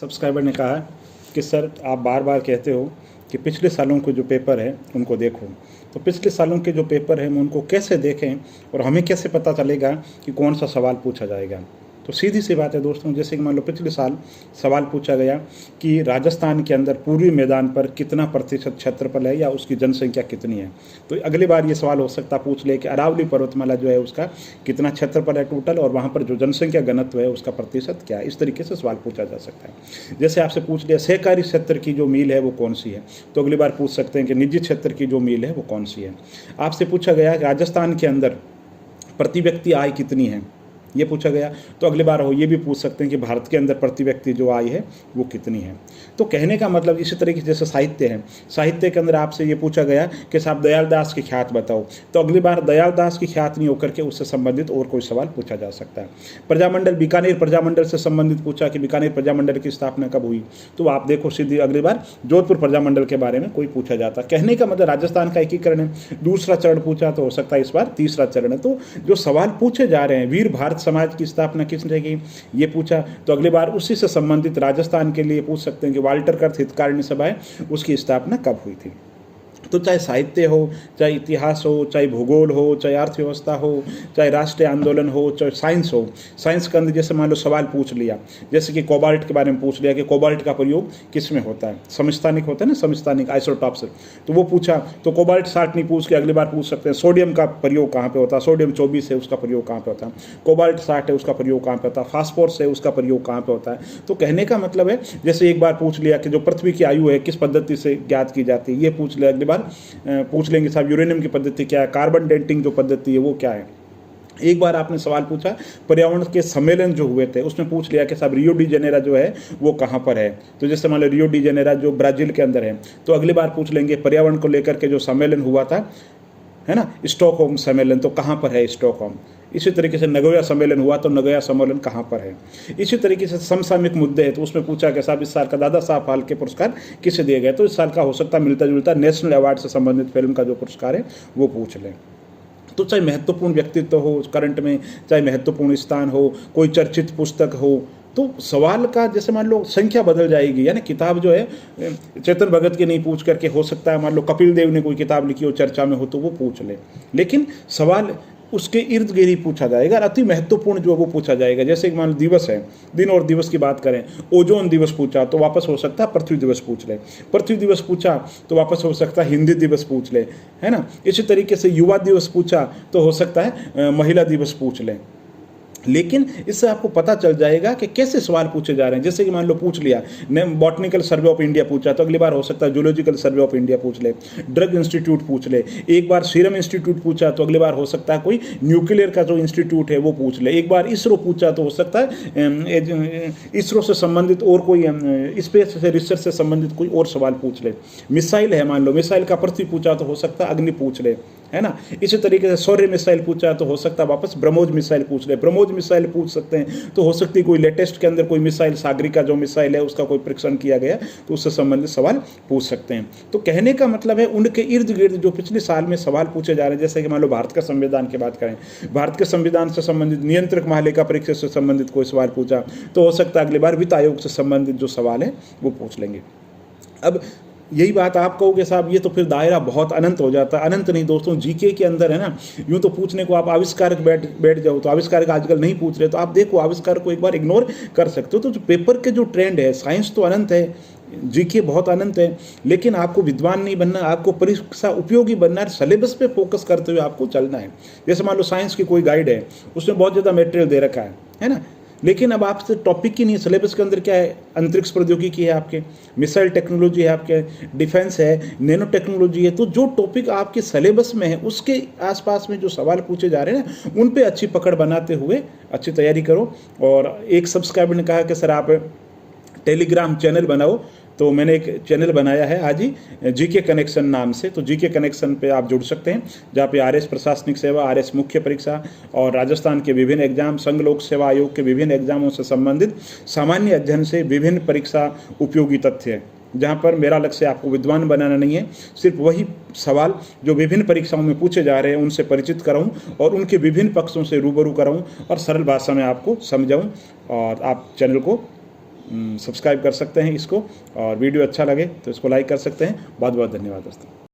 Subscriber ने कहा कि सर आप बार बार कहते हो कि पिछले सालों के जो पेपर है उनको देखो, तो पिछले सालों के जो पेपर हैं हम उनको कैसे देखें और हमें कैसे पता चलेगा कि कौन सा सवाल पूछा जाएगा। तो सीधी सी बात है दोस्तों, जैसे कि मान लो पिछले साल सवाल पूछा गया कि राजस्थान के अंदर पूर्वी मैदान पर कितना प्रतिशत क्षेत्रफल है या उसकी जनसंख्या कितनी है। तो अगली बार ये सवाल हो सकता पूछ ले कि अरावली पर्वतमाला जो है उसका कितना क्षेत्रफल है टोटल और वहाँ पर जो जनसंख्या घनत्व है उसका प्रतिशत क्या है। इस तरीके से सवाल पूछा जा सकता है। जैसे आपसे पूछ लिया सहकारी क्षेत्र की जो मील है वो कौन सी है, तो अगली बार पूछ सकते हैं कि निजी क्षेत्र की जो मील है वो कौन सी है। आपसे पूछा गया कि राजस्थान के अंदर प्रति व्यक्ति आय कितनी है, ये पूछा गया, तो अगली बार हो ये भी पूछ सकते हैं कि भारत के अंदर प्रति व्यक्ति जो आय है वो कितनी है। तो कहने का मतलब इसी तरीके से जैसे साहित्य है, साहित्य के अंदर आपसे ये पूछा गया कि साहब दयाल दास की ख्यात बताओ, तो अगली बार दयाल दास की ख्यात नहीं होकर के उससे संबंधित और कोई सवाल पूछा जा सकता है। प्रजामंडल, बीकानेर प्रजामंडल से संबंधित पूछा कि बीकानेर प्रजामंडल की स्थापना कब हुई, तो आप देखो सीधी अगली बार जोधपुर प्रजामंडल के बारे में कोई पूछा जाता। कहने का मतलब राजस्थान का एकीकरण है, दूसरा चरण पूछा तो हो सकता है इस बार तीसरा चरण है। तो जो सवाल पूछे जा रहे हैं, वीर भारत समाज की स्थापना किसने की, ये पूछा, तो अगली बार उसी से संबंधित राजस्थान के लिए पूछ सकते हैं कि वाल्टर कर्थ हितकारिणी सभा है उसकी स्थापना कब हुई थी। तो चाहे साहित्य हो, चाहे इतिहास हो, चाहे भूगोल हो, चाहे अर्थव्यवस्था हो, चाहे राष्ट्रीय आंदोलन हो, चाहे साइंस हो, साइंस के अंदर जैसे मान लो सवाल पूछ लिया, जैसे कि कोबाल्ट के बारे में पूछ लिया कि कोबाल्ट का प्रयोग किस में होता है, समस्थानिक होता है ना, समस्थानिक आइसोटॉप्स, तो वो पूछा, तो कोबाल्ट 60 नहीं पूछ के अगली बार पूछ सकते हैं सोडियम का प्रयोग कहाँ पे होता है, सोडियम 24 है उसका प्रयोग कहाँ पे होता है, कोबाल्ट 60 है उसका प्रयोग कहाँ पे होता है, फास्फोरस है उसका प्रयोग कहाँ पे होता है। तो कहने का मतलब है जैसे एक बार पूछ लिया कि जो पृथ्वी की आयु है किस पद्धति से ज्ञात की जाती है, ये पूछ लिया, अगली बार पूछ लेंगे साहब यूरेनियम की पद्धति क्या है, कार्बन डेटिंग जो पद्धति है वो क्या है। एक बार आपने सवाल पूछा पर्यावरण के सम्मेलन जो हुए थे उसमें पूछ लिया कि साहब रियो डी जेनेरा जो है वो कहाँ पर है, तो जैसे मान लो रियो डी जेनेरा जो ब्राजील के अंदर है, तो अगली बार पूछ लेंगे पर्यावरण को लेकर के जो सम्मेलन हुआ था है ना, स्टॉकहोम सम्मेलन, तो कहाँ पर है स्टॉकहोम। इसी तरीके से नगोया सम्मेलन हुआ तो नगोया सम्मेलन कहाँ पर है। इसी तरीके से समसामयिक मुद्दे हैं तो उसमें पूछा कि साहब इस साल का दादा साहब फाल्के पुरस्कार किसे दिए गए, तो इस साल का हो सकता है मिलता जुलता नेशनल अवार्ड से संबंधित फिल्म का जो पुरस्कार है वो पूछ लें। तो चाहे महत्वपूर्ण व्यक्तित्व हो करंट में, चाहे महत्वपूर्ण स्थान हो, कोई चर्चित पुस्तक हो, तो सवाल का जैसे मान लो संख्या बदल जाएगी, यानी किताब जो है चेतन भगत की नहीं पूछ करके हो सकता है मान लो कपिल देव ने कोई किताब लिखी हो चर्चा में हो तो वो पूछ ले, लेकिन सवाल उसके इर्द गिर्द ही पूछा जाएगा, अति महत्वपूर्ण जो वो पूछा जाएगा। जैसे मान लो दिवस है, दिन और दिवस की बात करें, ओजोन दिवस पूछा तो वापस हो सकता है पृथ्वी दिवस पूछ ले, पृथ्वी दिवस पूछा तो वापस हो सकता है हिंदी दिवस पूछ ले, है ना। इसी तरीके से युवा दिवस पूछा तो हो सकता है महिला दिवस पूछ ले। लेकिन इससे आपको पता चल जाएगा कि कैसे सवाल पूछे जा रहे हैं। जैसे कि मान लो पूछ लिया ने बॉटनिकल सर्वे ऑफ इंडिया पूछा तो अगली बार हो सकता है जूलॉजिकल सर्वे ऑफ इंडिया पूछ ले, ड्रग इंस्टीट्यूट पूछ ले, एक बार सीरम इंस्टीट्यूट पूछा तो अगली बार हो सकता है कोई न्यूक्लियर का जो इंस्टीट्यूट है वो पूछ ले, एक बार इसरो पूछा तो हो सकता है इसरो से संबंधित और कोई स्पेस से रिसर्च से संबंधित कोई और सवाल पूछ ले। मिसाइल है, मान लो मिसाइल का पृथ्वी पूछा तो हो सकता है अग्नि पूछ ले, है ना। इसी तरीके से सौर्य मिसाइल पूछा तो हो सकता है वापस ब्रह्मोस मिसाइल पूछ ले, ब्रह्मोस मिसाइल पूछ सकते हैं तो हो सकती है कोई लेटेस्ट के अंदर कोई मिसाइल सागरिका जो मिसाइल है उसका कोई परीक्षण किया गया तो उससे संबंधित सवाल पूछ सकते हैं। तो कहने का मतलब है उनके इर्द गिर्द जो पिछले साल में सवाल पूछे जा रहे हैं, जैसे कि मान लो भारत का संविधान की बात करें, भारत के संविधान से संबंधित नियंत्रक महालेखा परीक्षक से संबंधित कोई सवाल पूछा तो हो सकता है अगली बार वित्त आयोग से संबंधित जो सवाल है वो पूछ लेंगे। अब यही बात आप कहोगे साहब ये तो फिर दायरा बहुत अनंत हो जाता है। अनंत नहीं दोस्तों, जीके के अंदर है ना, यूँ तो पूछने को आप आविष्कारक बैठ जाओ तो आविष्कारक आजकल नहीं पूछ रहे, तो आप देखो आविष्कार को एक बार इग्नोर कर सकते हो। तो जो पेपर के जो ट्रेंड है, साइंस तो अनंत है, जीके बहुत अनंत है, लेकिन आपको विद्वान नहीं बनना, आपको परीक्षा उपयोगी बनना है, सिलेबस पे फोकस करते हुए आपको चलना है। जैसे मान लो साइंस की कोई गाइड है, उसमें बहुत ज़्यादा मटेरियल दे रखा है ना, लेकिन अब आपसे टॉपिक की नहीं, सिलेबस के अंदर क्या है, अंतरिक्ष प्रौद्योगिकी है आपके, मिसाइल टेक्नोलॉजी है आपके, डिफेंस है, नैनो टेक्नोलॉजी है, तो जो टॉपिक आपके सिलेबस में है उसके आसपास में जो सवाल पूछे जा रहे हैं ना उन पे अच्छी पकड़ बनाते हुए अच्छी तैयारी करो। और एक सब्सक्राइबर ने कहा कि सर आप टेलीग्राम चैनल बनाओ, तो मैंने एक चैनल बनाया है आज ही जीके कनेक्शन नाम से, तो जीके कनेक्शन पे आप जुड़ सकते हैं, जहाँ पे आरएस प्रशासनिक सेवा, आरएस मुख्य परीक्षा और राजस्थान के विभिन्न एग्जाम, संघ लोक सेवा आयोग के विभिन्न एग्जामों से संबंधित सामान्य अध्ययन से विभिन्न परीक्षा उपयोगी तथ्य है, जहाँ पर मेरा लक्ष्य आपको विद्वान बनाना नहीं है, सिर्फ वही सवाल जो विभिन्न परीक्षाओं में पूछे जा रहे हैं उनसे परिचित कराऊं और उनके विभिन्न पक्षों से रूबरू कराऊं और सरल भाषा में आपको समझाऊं। और आप चैनल को सब्सक्राइब कर सकते हैं इसको, और वीडियो अच्छा लगे तो इसको लाइक कर सकते हैं। बहुत बहुत धन्यवाद दोस्तों।